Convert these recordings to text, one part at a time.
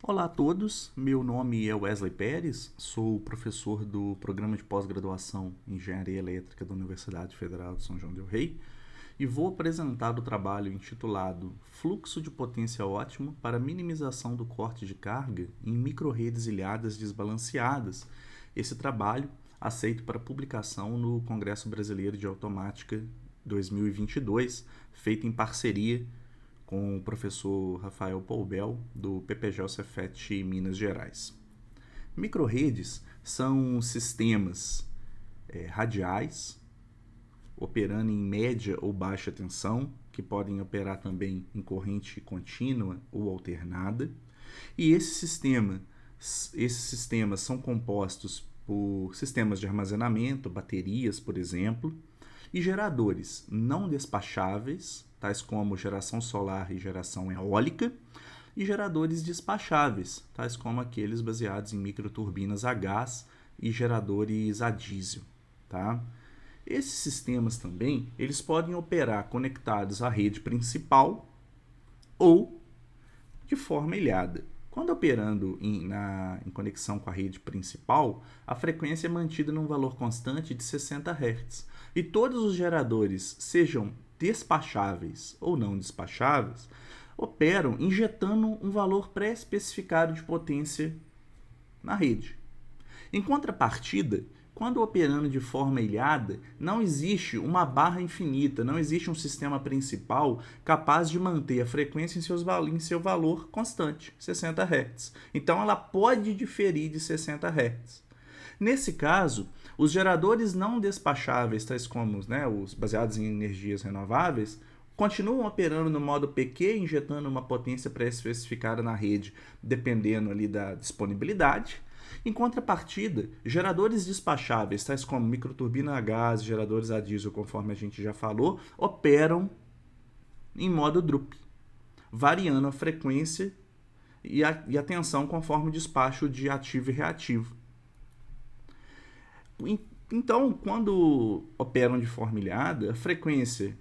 Olá a todos, meu nome é Wesley Pérez, sou professor do Programa de Pós-Graduação em Engenharia Elétrica da Universidade Federal de São João del Rei e vou apresentar o trabalho intitulado Fluxo de Potência Ótimo para Minimização do Corte de Carga em Microrredes Ilhadas Desbalanceadas. Esse trabalho aceito para publicação no Congresso Brasileiro de Automática 2022, feito em parceria com o professor Rafael Poubel, do PPG Cefet Minas Gerais. Microrredes são sistemas radiais, operando em média ou baixa tensão, que podem operar também em corrente contínua ou alternada. E esses sistemas são compostos por sistemas de armazenamento, baterias, por exemplo, e geradores não despacháveis, tais como geração solar e geração eólica, e geradores despacháveis, tais como aqueles baseados em microturbinas a gás e geradores a diesel. Tá? Esses sistemas também eles podem operar conectados à rede principal ou de forma ilhada. Quando operando em conexão com a rede principal, a frequência é mantida num valor constante de 60 Hz. E todos os geradores, sejam despacháveis ou não despacháveis, operam injetando um valor pré-especificado de potência na rede. Em contrapartida, quando operando de forma ilhada, não existe uma barra infinita, não existe um sistema principal capaz de manter a frequência em seu valor constante, 60 Hz. Então ela pode diferir de 60 Hz. Nesse caso, os geradores não despacháveis, tais como os baseados em energias renováveis, continuam operando no modo PQ, injetando uma potência pré-especificada na rede, dependendo ali da disponibilidade. Em contrapartida, geradores despacháveis, tais como microturbina a gás, geradores a diesel, conforme a gente já falou, operam em modo DRUP, variando a frequência e a tensão conforme o despacho de ativo e reativo. Então, quando operam de forma ilhada, a frequência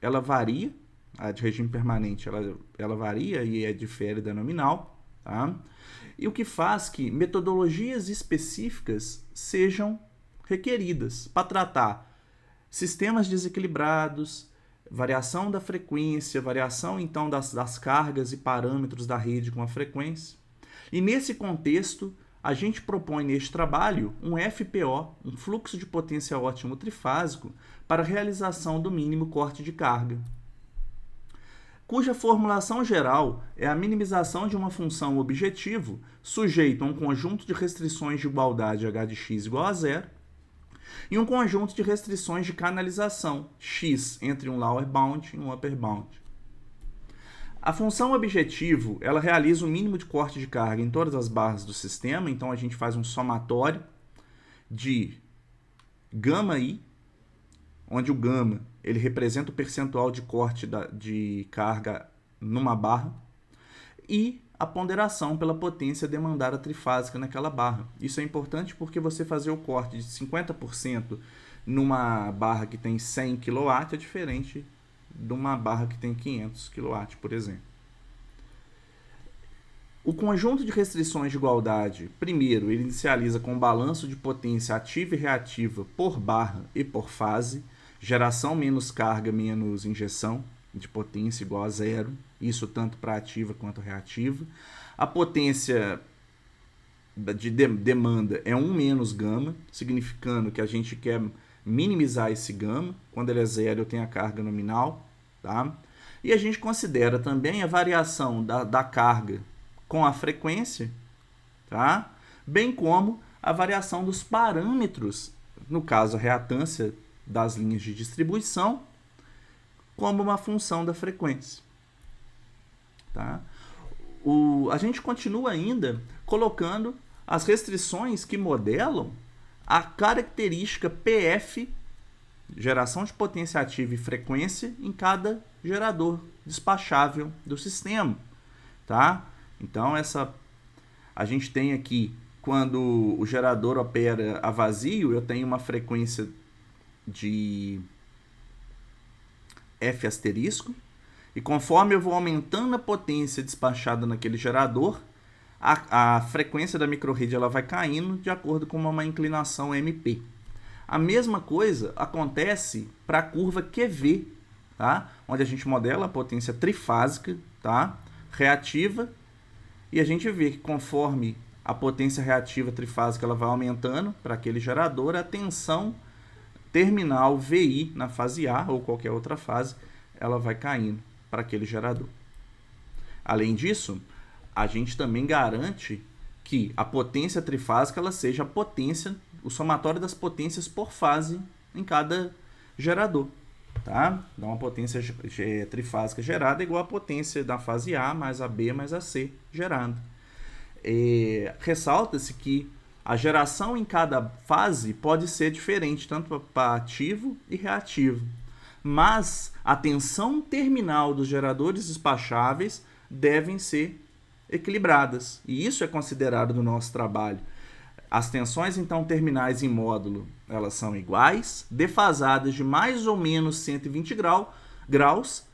ela varia, a de regime permanente ela varia e difere da nominal, tá? E o que faz que metodologias específicas sejam requeridas para tratar sistemas desequilibrados, variação da frequência, variação então das cargas e parâmetros da rede com a frequência. E nesse contexto, a gente propõe neste trabalho um FPO, um fluxo de potência ótimo trifásico, para a realização do mínimo corte de carga, cuja formulação geral é a minimização de uma função objetivo sujeito a um conjunto de restrições de igualdade h de x igual a zero e um conjunto de restrições de canalização, x entre um lower bound e um upper bound. A função objetivo ela realiza o mínimo de corte de carga em todas as barras do sistema, então a gente faz um somatório de γi, onde o gama ele representa o percentual de corte de carga numa barra, e a ponderação pela potência demandada trifásica naquela barra. Isso é importante porque você fazer o corte de 50% numa barra que tem 100 kW é diferente de uma barra que tem 500 kW, por exemplo. O conjunto de restrições de igualdade, primeiro, ele inicializa com um balanço de potência ativa e reativa por barra e por fase, geração menos carga menos injeção de potência igual a zero, isso tanto para ativa quanto reativa. A potência de demanda é 1 menos gama, significando que a gente quer minimizar esse gama. Quando ele é zero, eu tenho a carga nominal. Tá? E a gente considera também a variação da carga com a frequência, tá? Bem como a variação dos parâmetros, no caso a reatância das linhas de distribuição, como uma função da frequência. Tá? A gente continua ainda colocando as restrições que modelam a característica PF, geração de potência ativa e frequência, em cada gerador despachável do sistema. Tá? Então, a gente tem aqui, quando o gerador opera a vazio, eu tenho uma frequência de F asterisco, e conforme eu vou aumentando a potência despachada naquele gerador, a frequência da microrrede ela vai caindo de acordo com uma inclinação MP. A mesma coisa acontece para a curva QV, tá? Onde a gente modela a potência trifásica, tá? Reativa, e a gente vê que conforme a potência reativa trifásica ela vai aumentando para aquele gerador, a tensão terminal VI na fase A ou qualquer outra fase, ela vai caindo para aquele gerador. Além disso, a gente também garante que a potência trifásica ela seja a potência, o somatório das potências por fase em cada gerador. Tá? Então, a potência trifásica gerada é igual a potência da fase A mais a B mais a C gerada. Ressalta-se que a geração em cada fase pode ser diferente, tanto para ativo e reativo. Mas a tensão terminal dos geradores despacháveis devem ser equilibradas. E isso é considerado no nosso trabalho. As tensões, então, terminais em módulo, elas são iguais, defasadas de mais ou menos 120 graus,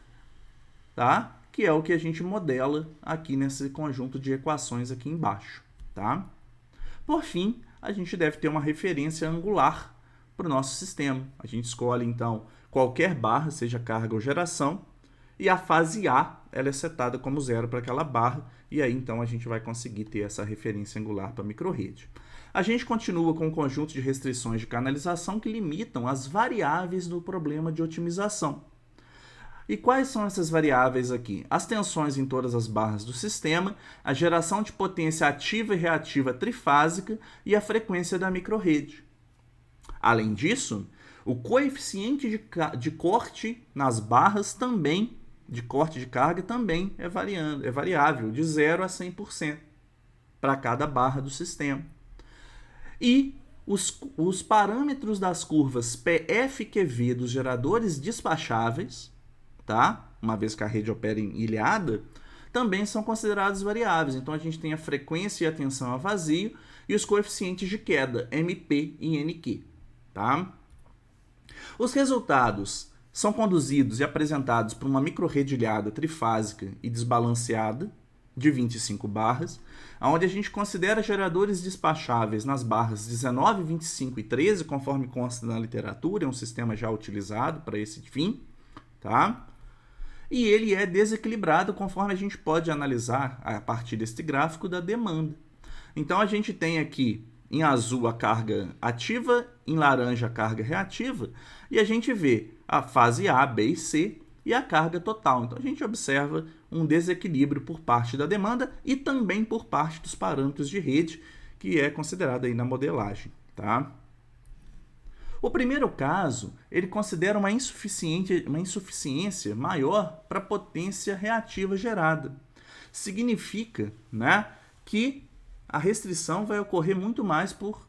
tá? Que é o que a gente modela aqui nesse conjunto de equações aqui embaixo, tá? Por fim, a gente deve ter uma referência angular para o nosso sistema. A gente escolhe, então, qualquer barra, seja carga ou geração, e a fase A ela é setada como zero para aquela barra, e aí, então, a gente vai conseguir ter essa referência angular para a microrrede. A gente continua com um conjunto de restrições de canalização que limitam as variáveis do problema de otimização. E quais são essas variáveis aqui? As tensões em todas as barras do sistema, a geração de potência ativa e reativa trifásica e a frequência da microrrede. Além disso, o coeficiente de corte nas barras também, de corte de carga, também é variável, de 0 a 100% para cada barra do sistema. E os parâmetros das curvas PF e QV dos geradores despacháveis, tá? Uma vez que a rede opera em ilhada, também são considerados variáveis. Então, a gente tem a frequência e a tensão a vazio e os coeficientes de queda, MP e NQ. Tá? Os resultados são conduzidos e apresentados por uma microrrede ilhada trifásica e desbalanceada, de 25 barras, onde a gente considera geradores despacháveis nas barras 19, 25 e 13, conforme consta na literatura, é um sistema já utilizado para esse fim, tá? E ele é desequilibrado conforme a gente pode analisar a partir deste gráfico da demanda. Então, a gente tem aqui em azul a carga ativa, em laranja a carga reativa, e a gente vê a fase A, B e C e a carga total. Então, a gente observa um desequilíbrio por parte da demanda e também por parte dos parâmetros de rede, que é considerado aí na modelagem, tá? O primeiro caso, ele considera uma insuficiência maior para a potência reativa gerada. Significa, né, que a restrição vai ocorrer muito mais por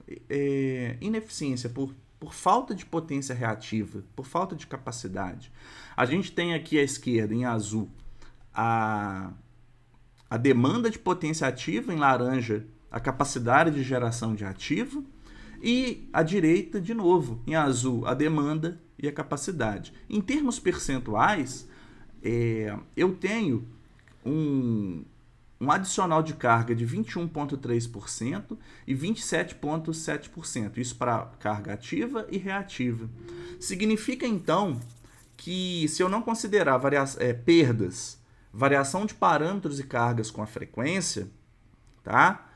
ineficiência, por falta de potência reativa, por falta de capacidade. A gente tem aqui à esquerda, em azul, a demanda de potência ativa, em laranja, a capacidade de geração de ativo, e à direita, de novo, em azul, a demanda e a capacidade. Em termos percentuais, eu tenho um adicional de carga de 21,3% e 27,7%. Isso para carga ativa e reativa. Significa, então, que se eu não considerar perdas, variação de parâmetros e cargas com a frequência, tá?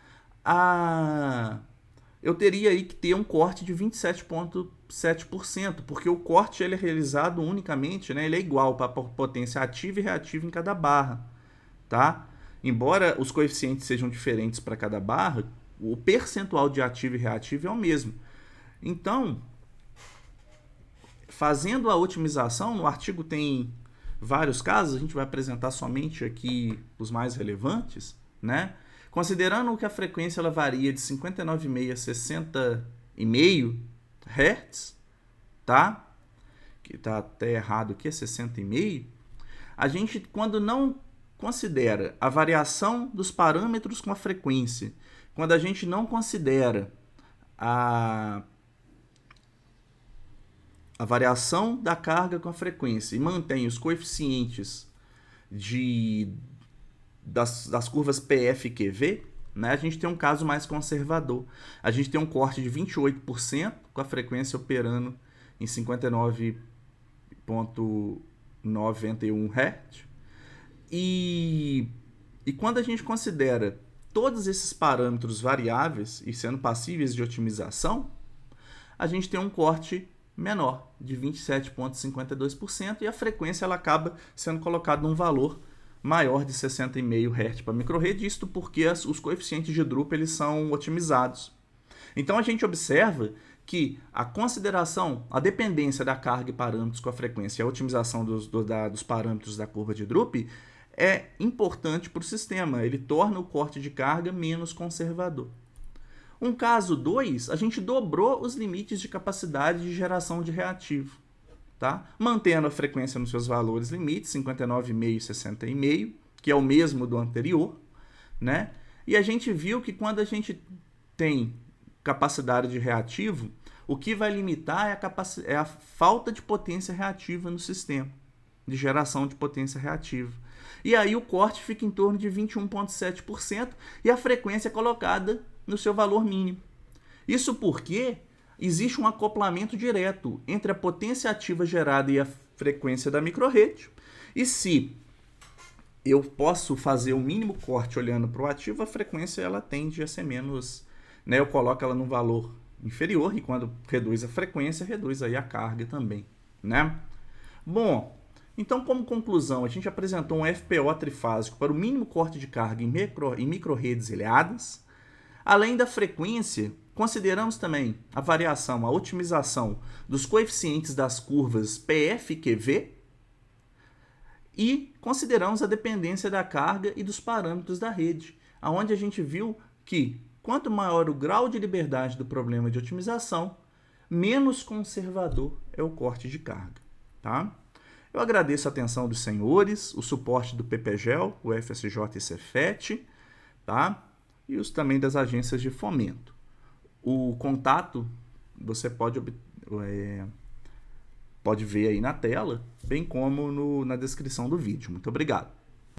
Eu teria aí que ter um corte de 27,7%, porque o corte ele é realizado unicamente, né? Ele é igual para potência ativa e reativa em cada barra, tá? Embora os coeficientes sejam diferentes para cada barra, o percentual de ativo e reativo é o mesmo. Então, fazendo a otimização, no artigo tem vários casos, a gente vai apresentar somente aqui os mais relevantes, né? Considerando que a frequência ela varia de 59,5 a 60,5 Hz, tá? Que tá até errado aqui, é 60,5. A gente, quando não considera a variação dos parâmetros com a frequência, quando a gente não considera a variação da carga com a frequência e mantém os coeficientes das curvas PF e QV, né, a gente tem um caso mais conservador. A gente tem um corte de 28%, com a frequência operando em 59,91 Hz. E quando a gente considera todos esses parâmetros variáveis e sendo passíveis de otimização, a gente tem um corte menor, de 27,52%, e a frequência ela acaba sendo colocada num valor maior de 60,5 Hz para microrede, isto porque os coeficientes de drupa eles são otimizados. Então a gente observa que a consideração, a dependência da carga e parâmetros com a frequência e a otimização dos parâmetros da curva de Drup é importante para o sistema, ele torna o corte de carga menos conservador. Um caso 2, a gente dobrou os limites de capacidade de geração de reativo, tá? Mantendo a frequência nos seus valores limites, 59,5 e 60,5, que é o mesmo do anterior, né? E a gente viu que quando a gente tem capacidade de reativo, o que vai limitar é a falta de potência reativa no sistema, de geração de potência reativa. E aí o corte fica em torno de 21,7% e a frequência é colocada no seu valor mínimo. Isso porque existe um acoplamento direto entre a potência ativa gerada e a frequência da microrede. E se eu posso fazer o mínimo corte olhando para o ativo, a frequência ela tende a ser menos, né? Eu coloco ela num valor inferior e quando reduz a frequência, reduz aí a carga também, né? Bom, então como conclusão, a gente apresentou um FPO trifásico para o mínimo corte de carga em microredes ilhadas. Além da frequência, consideramos também a variação, a otimização dos coeficientes das curvas PF e QV e consideramos a dependência da carga e dos parâmetros da rede, onde a gente viu que quanto maior o grau de liberdade do problema de otimização, menos conservador é o corte de carga. Tá? Eu agradeço a atenção dos senhores, o suporte do PPGEL, o FSJ e Cefet, tá? E os também das agências de fomento. O contato você pode ver aí na tela, bem como na descrição do vídeo. Muito obrigado.